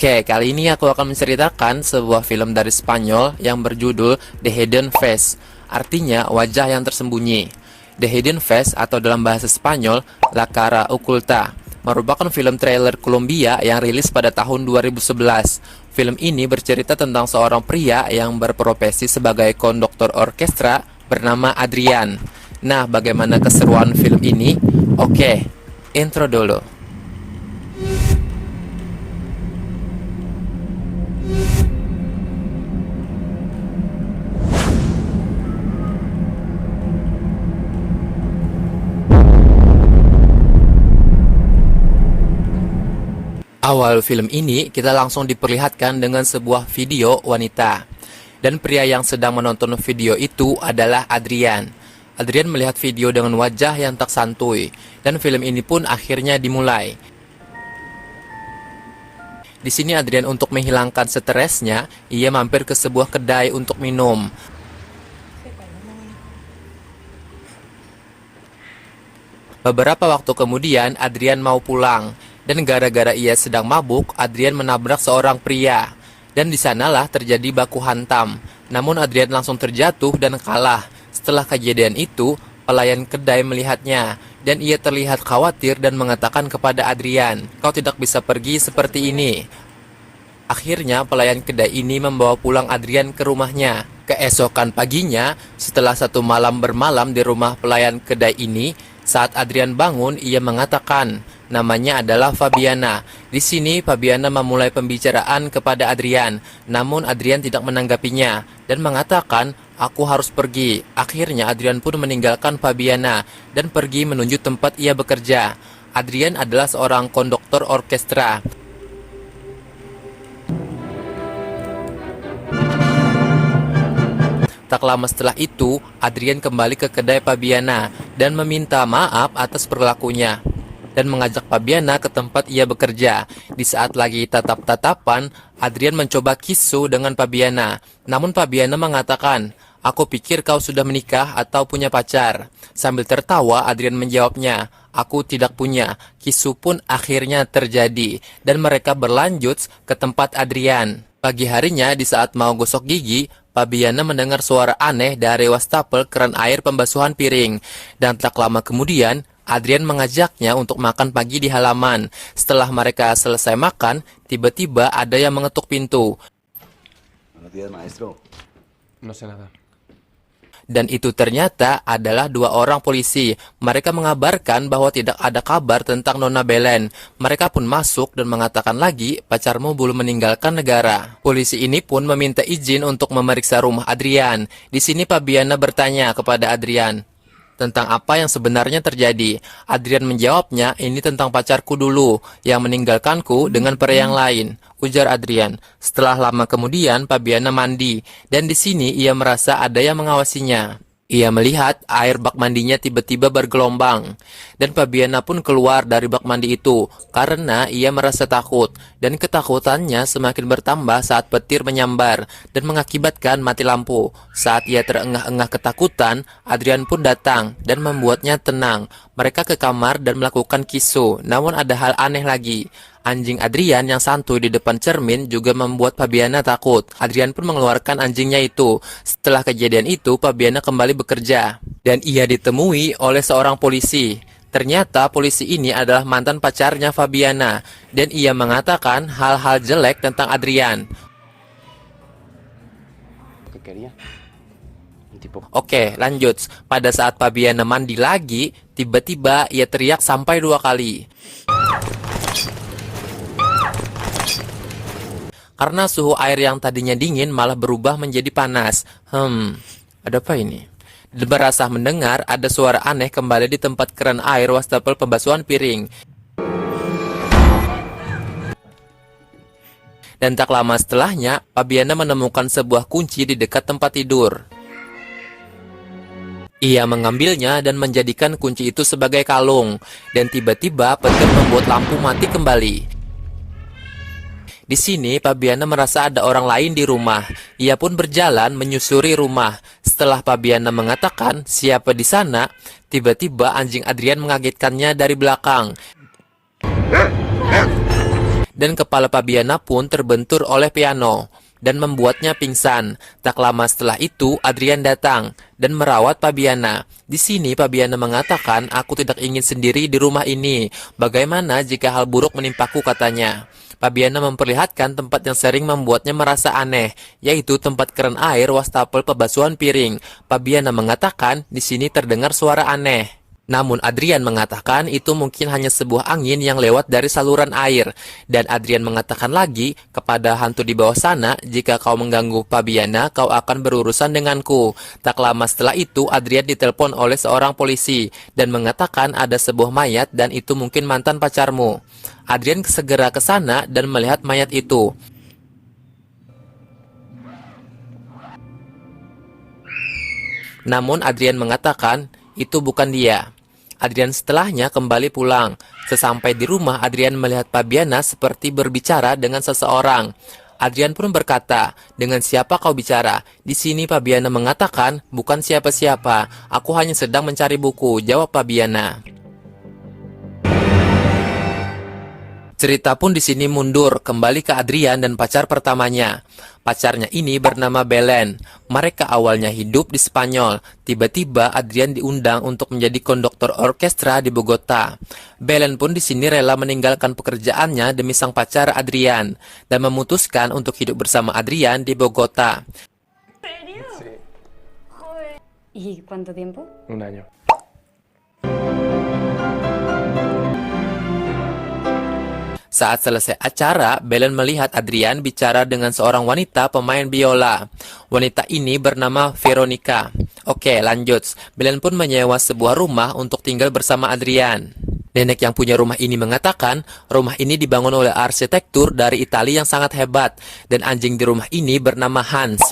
Oke, kali ini aku akan menceritakan sebuah film dari Spanyol yang berjudul The Hidden Face, artinya wajah yang tersembunyi. The Hidden Face atau dalam bahasa Spanyol, La Cara Oculta, merupakan film trailer Kolombia yang rilis pada tahun 2011. Film ini bercerita tentang seorang pria yang berprofesi sebagai konduktor orkestra bernama Adrian. Nah, bagaimana keseruan film ini? Oke, intro dulu. Awal film ini kita langsung diperlihatkan dengan sebuah video wanita. Dan pria yang sedang menonton video itu adalah Adrian. Adrian melihat video dengan wajah yang tak santuy. Dan film ini pun akhirnya dimulai. Di sini Adrian untuk menghilangkan stresnya, ia mampir ke sebuah kedai untuk minum. Beberapa waktu kemudian Adrian mau pulang. Dan gara-gara ia sedang mabuk, Adrian menabrak seorang pria. Dan di sanalah terjadi baku hantam. Namun Adrian langsung terjatuh dan kalah. Setelah kejadian itu, pelayan kedai melihatnya. Dan ia terlihat khawatir dan mengatakan kepada Adrian, "Kau tidak bisa pergi seperti ini." Akhirnya pelayan kedai ini membawa pulang Adrian ke rumahnya. Keesokan paginya, setelah satu malam bermalam di rumah pelayan kedai ini, saat Adrian bangun, ia mengatakan namanya adalah Fabiana. Di sini Fabiana memulai pembicaraan kepada Adrian, namun Adrian tidak menanggapinya dan mengatakan, "Aku harus pergi." Akhirnya Adrian pun meninggalkan Fabiana dan pergi menuju tempat ia bekerja. Adrian adalah seorang konduktor orkestra. Tak lama setelah itu, Adrian kembali ke kedai Fabiana dan meminta maaf atas perilakunya dan mengajak Fabiana ke tempat ia bekerja. Di saat lagi tatap-tatapan, Adrian mencoba kisu dengan Fabiana. Namun Fabiana mengatakan, "Aku pikir kau sudah menikah atau punya pacar." Sambil tertawa, Adrian menjawabnya, "Aku tidak punya." Kisu pun akhirnya terjadi dan mereka berlanjut ke tempat Adrian. Pagi harinya, di saat mau gosok gigi, Fabiana mendengar suara aneh dari wastafel keran air pembasuhan piring. Dan tak lama kemudian, Adrian mengajaknya untuk makan pagi di halaman. Setelah mereka selesai makan, tiba-tiba ada yang mengetuk pintu. Buenos días, maestro. No sé nada. Dan itu ternyata adalah dua orang polisi. Mereka mengabarkan bahwa tidak ada kabar tentang Nona Belen. Mereka pun masuk dan mengatakan lagi, "Pacarmu belum meninggalkan negara." Polisi ini pun meminta izin untuk memeriksa rumah Adrian. Di sini Fabiana bertanya kepada Adrian tentang apa yang sebenarnya terjadi. Adrian menjawabnya, "Ini tentang pacarku dulu, yang meninggalkanku dengan pria yang lain," ujar Adrian. Setelah lama kemudian, Fabiana mandi, dan di sini ia merasa ada yang mengawasinya. Ia melihat air bak mandinya tiba-tiba bergelombang, dan Fabiana pun keluar dari bak mandi itu karena ia merasa takut, dan ketakutannya semakin bertambah saat petir menyambar dan mengakibatkan mati lampu. Saat ia terengah-engah ketakutan, Adrian pun datang dan membuatnya tenang. Mereka ke kamar dan melakukan kisu, namun ada hal aneh lagi. Anjing Adrian yang santuy di depan cermin juga membuat Fabiana takut. Adrian pun mengeluarkan anjingnya itu. Setelah kejadian itu, Fabiana kembali bekerja. Dan ia ditemui oleh seorang polisi. Ternyata polisi ini adalah mantan pacarnya Fabiana. Dan ia mengatakan hal-hal jelek tentang Adrian. ¿Qué quería? Un tipo. Oke, lanjut. Pada saat Fabiana mandi lagi, tiba-tiba ia teriak sampai 2 kali. Karena suhu air yang tadinya dingin malah berubah menjadi panas. Ada apa ini? Dan merasa mendengar ada suara aneh kembali di tempat keran air wastafel pembasuhan piring. Dan tak lama setelahnya, Fabiana menemukan sebuah kunci di dekat tempat tidur. Ia mengambilnya dan menjadikan kunci itu sebagai kalung. Dan tiba-tiba petir membuat lampu mati kembali. Di sini, Fabiana merasa ada orang lain di rumah. Ia pun berjalan menyusuri rumah. Setelah Fabiana mengatakan siapa di sana, tiba-tiba anjing Adrian mengagetkannya dari belakang. dan kepala Fabiana pun terbentur oleh piano dan membuatnya pingsan. Tak lama setelah itu, Adrian datang dan merawat Fabiana. Di sini Fabiana mengatakan, "Aku tidak ingin sendiri di rumah ini. Bagaimana jika hal buruk menimpaku?" katanya. Fabiana memperlihatkan tempat yang sering membuatnya merasa aneh, yaitu tempat keran air wastafel pembasuhan piring. Fabiana mengatakan di sini terdengar suara aneh. Namun Adrian mengatakan itu mungkin hanya sebuah angin yang lewat dari saluran air. Dan Adrian mengatakan lagi kepada hantu di bawah sana, "Jika kau mengganggu Fabiana, kau akan berurusan denganku." Tak lama setelah itu, Adrian ditelepon oleh seorang polisi dan mengatakan ada sebuah mayat dan itu mungkin mantan pacarmu. Adrian segera ke sana dan melihat mayat itu. Namun Adrian mengatakan itu bukan dia. Adrian setelahnya kembali pulang. Sesampai di rumah, Adrian melihat Fabiana seperti berbicara dengan seseorang. Adrian pun berkata, "Dengan siapa kau bicara?" Di sini Fabiana mengatakan, "Bukan siapa-siapa. Aku hanya sedang mencari buku," jawab Fabiana. Cerita pun di sini mundur, kembali ke Adrian dan pacar pertamanya. Pacarnya ini bernama Belen. Mereka awalnya hidup di Spanyol. Tiba-tiba Adrian diundang untuk menjadi konduktor orkestra di Bogota. Belen pun di sini rela meninggalkan pekerjaannya demi sang pacar Adrian dan memutuskan untuk hidup bersama Adrian di Bogota. Sí, ¿Y cuánto tiempo? un año. Saat selesai acara, Belen melihat Adrian bicara dengan seorang wanita pemain biola. Wanita ini bernama Veronica. Oke, lanjut. Belen pun menyewa sebuah rumah untuk tinggal bersama Adrian. Nenek yang punya rumah ini mengatakan, rumah ini dibangun oleh arsitektur dari Italia yang sangat hebat, dan anjing di rumah ini bernama Hans.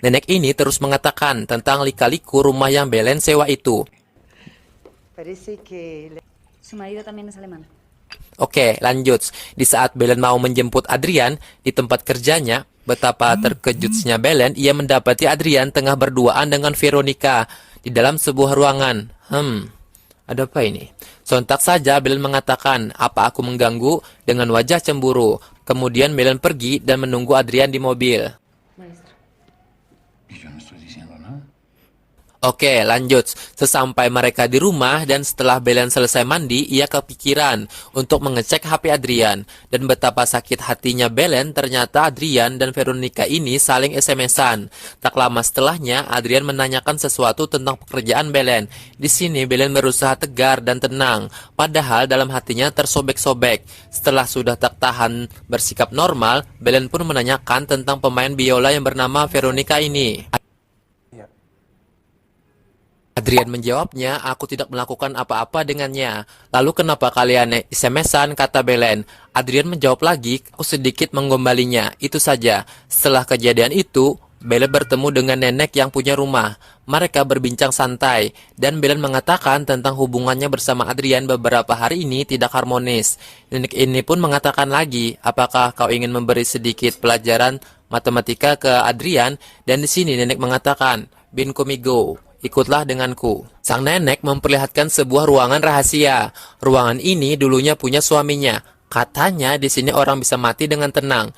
Nenek ini terus mengatakan tentang lika-liku rumah yang Belen sewa itu. ¿Su marido también es alemán? Oke, lanjut. Di saat Belen mau menjemput Adrian di tempat kerjanya, betapa terkejutnya Belen, ia mendapati Adrian tengah berduaan dengan Veronica di dalam sebuah ruangan. Ada apa ini? Sontak saja Belen mengatakan, "Apa aku mengganggu?" dengan wajah cemburu. Kemudian Belen pergi dan menunggu Adrian di mobil. Maestro. Y yo no estoy diciendo nada. Oke, lanjut. Sesampai mereka di rumah dan setelah Belen selesai mandi, ia kepikiran untuk mengecek HP Adrian. Dan betapa sakit hatinya Belen, ternyata Adrian dan Veronica ini saling SMS-an. Tak lama setelahnya, Adrian menanyakan sesuatu tentang pekerjaan Belen. Di sini Belen berusaha tegar dan tenang, padahal dalam hatinya tersobek-sobek. Setelah sudah tak tahan bersikap normal, Belen pun menanyakan tentang pemain biola yang bernama Veronica ini. Adrian menjawabnya, "Aku tidak melakukan apa-apa dengannya." "Lalu kenapa kalian SMS-an?" kata Belen. Adrian menjawab lagi, "Aku sedikit menggombalinya, itu saja." Setelah kejadian itu, Belen bertemu dengan nenek yang punya rumah. Mereka berbincang santai, dan Belen mengatakan tentang hubungannya bersama Adrian beberapa hari ini tidak harmonis. Nenek ini pun mengatakan lagi, "Apakah kau ingin memberi sedikit pelajaran matematika ke Adrian?" Dan di sini nenek mengatakan, "Ven conmigo. Ikutlah denganku." Sang nenek memperlihatkan sebuah ruangan rahasia. Ruangan ini dulunya punya suaminya. Katanya di sini orang bisa mati dengan tenang.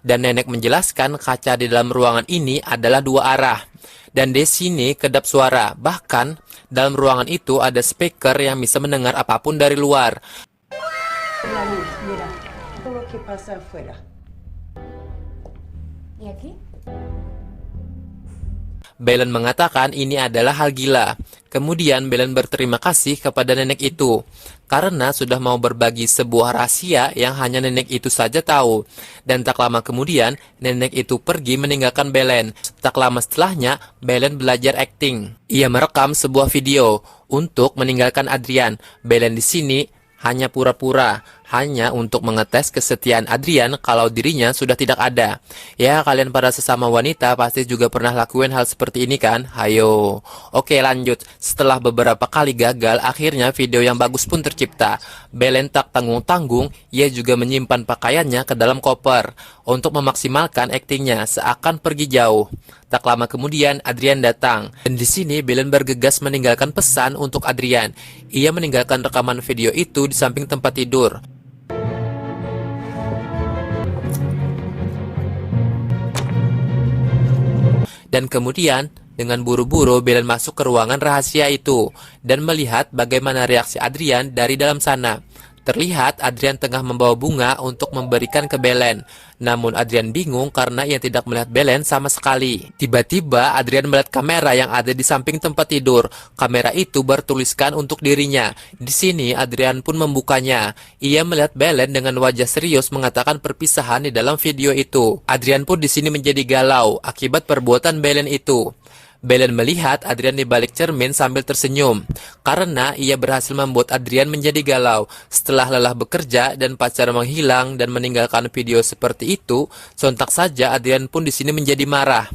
Dan nenek menjelaskan kaca di dalam ruangan ini adalah dua arah. Dan di sini kedap suara. Bahkan dalam ruangan itu ada speaker yang bisa mendengar apapun dari luar. La luz, mira, todo lo que pasa afuera. ¿Y aquí? Belen mengatakan ini adalah hal gila. Kemudian Belen berterima kasih kepada nenek itu karena sudah mau berbagi sebuah rahasia yang hanya nenek itu saja tahu. Dan tak lama kemudian nenek itu pergi meninggalkan Belen. Tak lama setelahnya Belen belajar akting. Ia merekam sebuah video untuk meninggalkan Adrian. Belen di sini hanya pura-pura. hanya untuk mengetes kesetiaan Adrian kalau dirinya sudah tidak ada. Ya, kalian para sesama wanita pasti juga pernah lakuin hal seperti ini kan? Hayo. Oke, lanjut. Setelah beberapa kali gagal, akhirnya video yang bagus pun tercipta. Belen tak tanggung-tanggung, ia juga menyimpan pakaiannya ke dalam koper untuk memaksimalkan aktingnya seakan pergi jauh. Tak lama kemudian, Adrian datang. Dan di sini, Belen bergegas meninggalkan pesan untuk Adrian. Ia meninggalkan rekaman video itu di samping tempat tidur. Dan kemudian, dengan buru-buru Belen masuk ke ruangan rahasia itu dan melihat bagaimana reaksi Adrian dari dalam sana. Terlihat Adrian tengah membawa bunga untuk memberikan ke Belen. Namun Adrian bingung karena ia tidak melihat Belen sama sekali. Tiba-tiba Adrian melihat kamera yang ada di samping tempat tidur. Kamera itu bertuliskan untuk dirinya. Di sini Adrian pun membukanya. Ia melihat Belen dengan wajah serius mengatakan perpisahan di dalam video itu. Adrian pun di sini menjadi galau akibat perbuatan Belen itu. Belen melihat Adrian di balik cermin sambil tersenyum, karena ia berhasil membuat Adrian menjadi galau. Setelah lelah bekerja dan pacar menghilang dan meninggalkan video seperti itu, sontak saja Adrian pun di sini menjadi marah.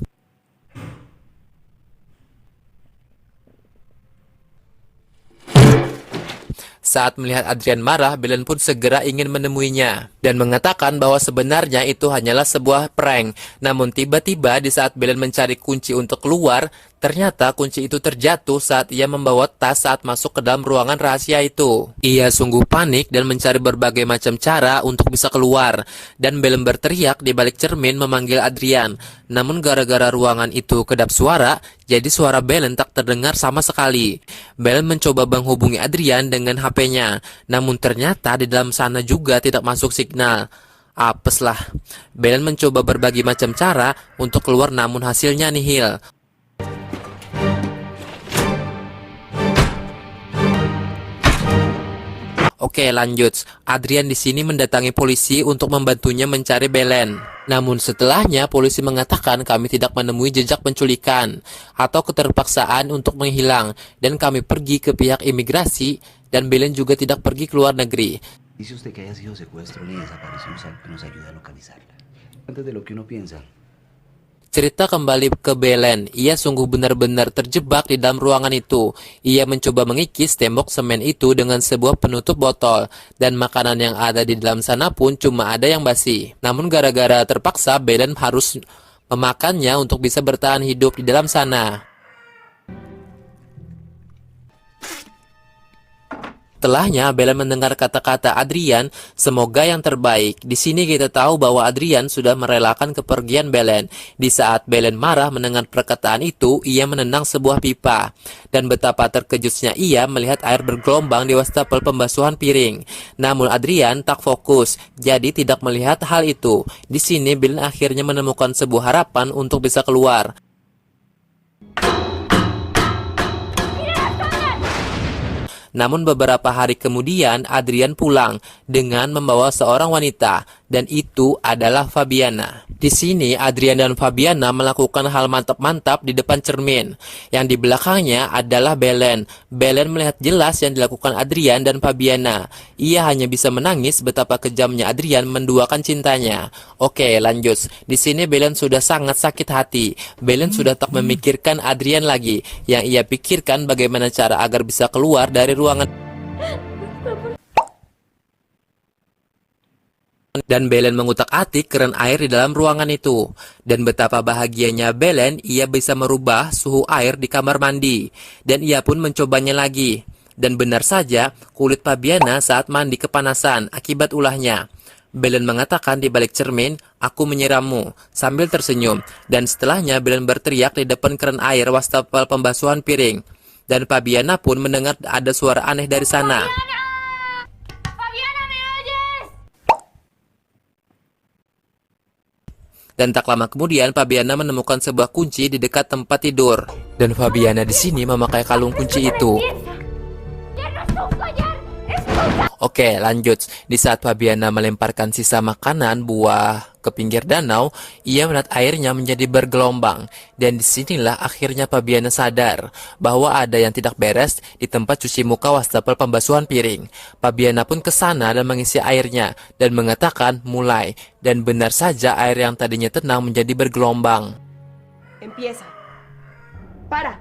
Saat melihat Adrian marah, Belen pun segera ingin menemuinya dan mengatakan bahwa sebenarnya itu hanyalah sebuah prank. Namun tiba-tiba di saat Belen mencari kunci untuk keluar, ternyata kunci itu terjatuh saat ia membawa tas saat masuk ke dalam ruangan rahasia itu. Ia sungguh panik dan mencari berbagai macam cara untuk bisa keluar. Dan Belen berteriak di balik cermin memanggil Adrian. Namun gara-gara ruangan itu kedap suara, jadi suara Belen tak terdengar sama sekali. Belen mencoba menghubungi Adrian dengan HP-nya. Namun ternyata di dalam sana juga tidak masuk signal. Apes lah. Belen mencoba berbagai macam cara untuk keluar namun hasilnya nihil. Oke, lanjut. Adrian di sini mendatangi polisi untuk membantunya mencari Belen. Namun setelahnya polisi mengatakan kami tidak menemui jejak penculikan atau keterpaksaan untuk menghilang dan kami pergi ke pihak imigrasi dan Belen juga tidak pergi ke luar negeri. Dice usted que haya sido secuestro ni desaparición que nos ayude a localizarla. Antes de lo que uno piensa. Cerita kembali ke Belen. Ia sungguh benar-benar terjebak di dalam ruangan itu. Ia mencoba mengikis tembok semen itu dengan sebuah penutup botol. Dan makanan yang ada di dalam sana pun cuma ada yang basi. Namun gara-gara terpaksa, Belen harus memakannya untuk bisa bertahan hidup di dalam sana. Setelahnya, Belen mendengar kata-kata Adrian, semoga yang terbaik. Di sini kita tahu bahwa Adrian sudah merelakan kepergian Belen. Di saat Belen marah mendengar perkataan itu, ia menendang sebuah pipa. Dan betapa terkejutnya ia melihat air bergelombang di wastafel pembasuhan piring. Namun Adrian tak fokus, jadi tidak melihat hal itu. Di sini Belen akhirnya menemukan sebuah harapan untuk bisa keluar. Namun beberapa hari kemudian Adrian pulang dengan membawa seorang wanita dan itu adalah Fabiana. Di sini Adrian dan Fabiana melakukan hal mantap-mantap di depan cermin. Yang di belakangnya adalah Belen. Belen melihat jelas yang dilakukan Adrian dan Fabiana. Ia hanya bisa menangis betapa kejamnya Adrian menduakan cintanya. Oke, lanjut. Di sini Belen sudah sangat sakit hati. Belen sudah tak memikirkan Adrian lagi. Yang ia pikirkan bagaimana cara agar bisa keluar dari ruangan. Dan Belen mengutak-atik keran air di dalam ruangan itu. Dan betapa bahagianya Belen, ia bisa merubah suhu air di kamar mandi. Dan ia pun mencobanya lagi. Dan benar saja, kulit Fabiana saat mandi kepanasan akibat ulahnya. Belen mengatakan di balik cermin, aku menyirammu, sambil tersenyum. Dan setelahnya Belen berteriak di depan keran air wastafel pembasuhan piring. Dan Fabiana pun mendengar ada suara aneh dari sana. Dan tak lama kemudian Fabiana menemukan sebuah kunci di dekat tempat tidur. Dan Fabiana di sini memakai kalung kunci itu. Oke, lanjut. Di saat Fabiana melemparkan sisa makanan, buah ke pinggir danau, ia melihat airnya menjadi bergelombang. Dan disinilah akhirnya Fabiana sadar bahwa ada yang tidak beres di tempat cuci muka wastafel pembasuhan piring. Fabiana pun ke sana dan mengisi airnya dan mengatakan mulai. Dan benar saja air yang tadinya tenang menjadi bergelombang. Empieza. Para.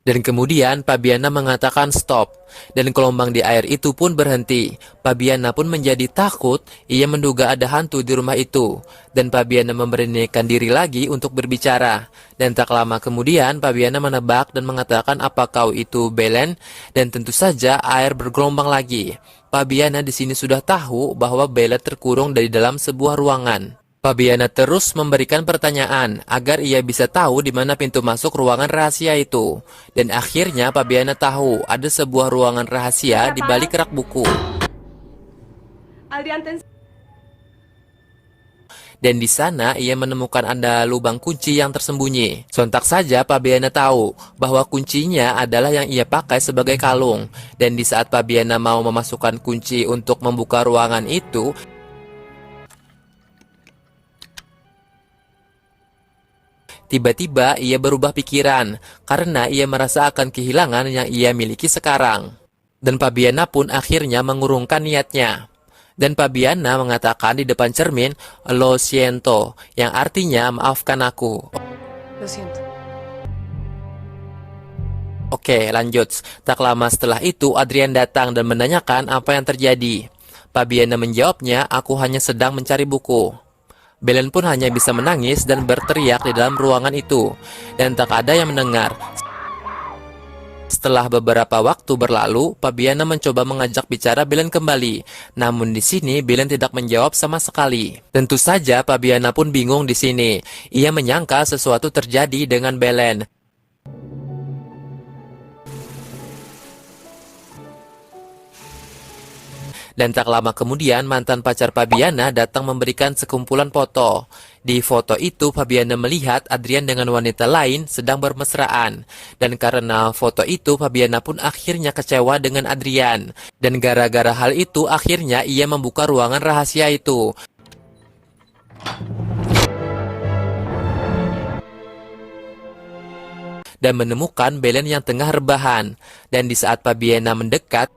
Dan kemudian Fabiana mengatakan stop, dan gelombang di air itu pun berhenti. Fabiana pun menjadi takut, ia menduga ada hantu di rumah itu. Dan Fabiana memberanikan diri lagi untuk berbicara. Dan tak lama kemudian Fabiana menebak dan mengatakan apa kau itu Belen, dan tentu saja air bergelombang lagi. Fabiana di sini sudah tahu bahwa Belen terkurung dari dalam sebuah ruangan. Fabiana terus memberikan pertanyaan agar ia bisa tahu di mana pintu masuk ruangan rahasia itu. Dan akhirnya Fabiana tahu ada sebuah ruangan rahasia di balik rak buku. Adrián, ten... Dan di sana ia menemukan ada lubang kunci yang tersembunyi. Sontak saja Fabiana tahu bahwa kuncinya adalah yang ia pakai sebagai kalung. Dan di saat Fabiana mau memasukkan kunci untuk membuka ruangan itu, tiba-tiba ia berubah pikiran karena ia merasa akan kehilangan yang ia miliki sekarang. Dan Fabiana pun akhirnya mengurungkan niatnya. Dan Fabiana mengatakan di depan cermin, "Lo siento," yang artinya maafkan aku. Lo siento. Oke, lanjut. Tak lama setelah itu Adrian datang dan menanyakan apa yang terjadi. Fabiana menjawabnya, "Aku hanya sedang mencari buku." Belen pun hanya bisa menangis dan berteriak di dalam ruangan itu, dan tak ada yang mendengar. Setelah beberapa waktu berlalu, Fabiana mencoba mengajak bicara Belen kembali. Namun di sini Belen tidak menjawab sama sekali. Tentu saja Fabiana pun bingung di sini. Ia menyangka sesuatu terjadi dengan Belen. Dan tak lama kemudian mantan pacar Fabiana datang memberikan sekumpulan foto. Di foto itu Fabiana melihat Adrian dengan wanita lain sedang bermesraan. Dan karena foto itu Fabiana pun akhirnya kecewa dengan Adrian. Dan gara-gara hal itu akhirnya ia membuka ruangan rahasia itu. Dan menemukan Belen yang tengah rebahan. Dan di saat Fabiana mendekat,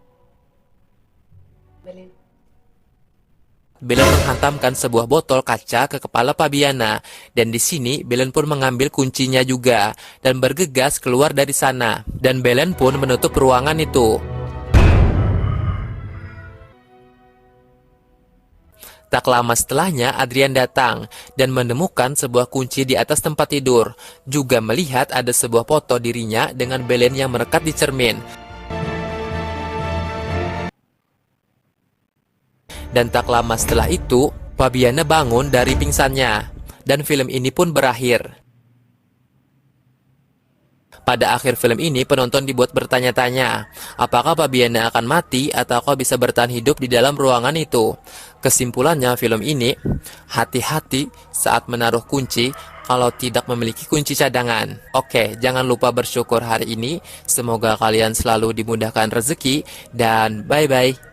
Belen menghantamkan sebuah botol kaca ke kepala Fabiana, dan di sini Belen pun mengambil kuncinya juga dan bergegas keluar dari sana. Dan Belen pun menutup ruangan itu. Tak lama setelahnya Adrian datang dan menemukan sebuah kunci di atas tempat tidur. Juga melihat ada sebuah foto dirinya dengan Belen yang merekat di cermin. Dan tak lama setelah itu, Fabiana bangun dari pingsannya. Dan film ini pun berakhir. Pada akhir film ini, penonton dibuat bertanya-tanya, apakah Fabiana akan mati atau bisa bertahan hidup di dalam ruangan itu? Kesimpulannya film ini, hati-hati saat menaruh kunci kalau tidak memiliki kunci cadangan. Oke, jangan lupa bersyukur hari ini. Semoga kalian selalu dimudahkan rezeki, dan bye-bye.